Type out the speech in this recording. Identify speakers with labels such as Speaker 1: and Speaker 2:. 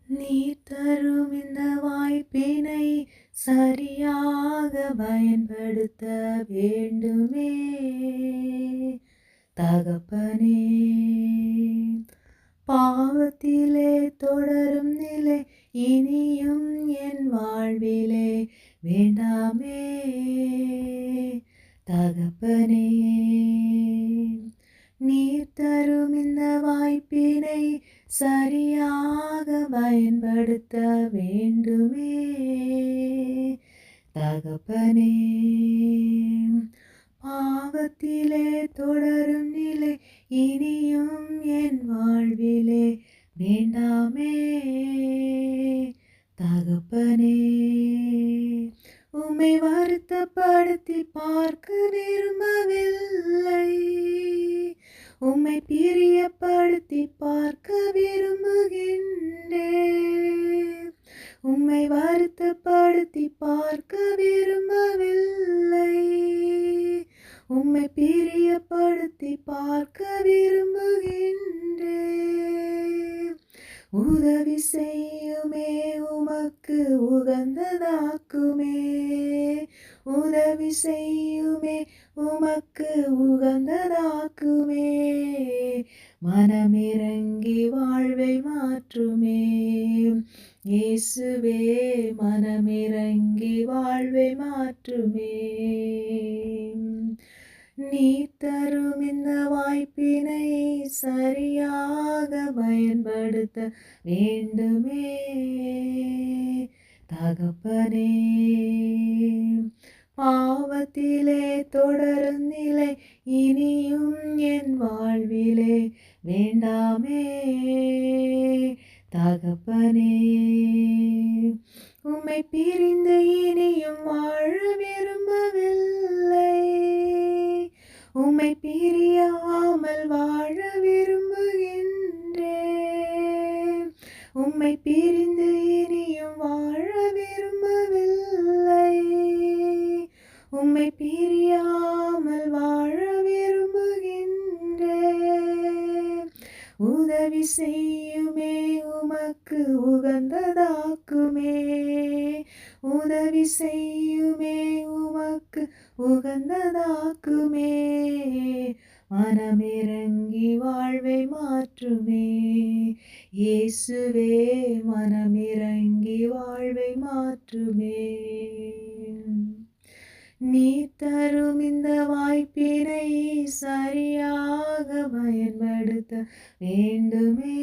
Speaker 1: நீர் தரும் இந்த வாய்ப்பினை சரியாக பயன்படுத்த வேண்டுமே தகப்பனே. பாவத்திலே தொடரும் நிலை இனியும் என் வாழ்விலே வேண்டாமே தகப்பனே. நீர் தரும் இந்த வாய்ப்பினை சரியாக பயன்படுத்த வேண்டுமே தகப்பனே. பாவத்திலே தொடரும் நிலை இனியும் என் வாழ்விலே வேண்டாமே தகப்பனே. உம்மை வருத்தப்படுத்தி பார்க்க விரும்பவில்லை, உம்மை பிரியப்படுத்தி பார்க்க விரும்புகின்றேன். உம்மை வருத்தப்படுத்தி பார்க்க விரும்பவில்லை, உம்மை பிரியப்படுத்தி பார்க்க விரும்புகின்றேன். உதவி செய்யுமே உமக்கு உகந்ததாக்குமே, உதவி செய்யுமே உமக்கு உகந்ததாக்குமே. மனமிரங்கி வாழ்வை மாற்றுமே இயேசுவே, மனமிரங்கி வாழ்வை மாற்றுமே. நீர் தரும் இந்த வாய்ப்பினை சரியாக பயன்படுத்த வேண்டுமே தகப்பனே. பாவத்திலே தொடரும் நிலை இனியும் என் வாழ்விலே வேண்டாமே தகப்பனே. உம்மை பிரிந்து இனியும் வாழ விரும்பவில்லை, உம்மை பிரியாமல் வாழ விரும்புகின்றேன். உம்மை பிரிந்து இனியும் வாழ விரும்பவில்லை, உம்மை பிரியாமல் வாழ விரும்புகின்றேன். உதவி செய்யுமே உமக்கு உகந்ததாக்குமே, உதவி செய்யுமே உமக்கு உகந்ததாக்குமே. மனமிரங்கி வாழ்வை மாற்றுமே இயேசுவே, மனமிரங்கி வாழ்வை மாற்றுமே. நீர் தரும் இந்த வாய்ப்பினை சரியாக பயன்படுத்த வேண்டுமே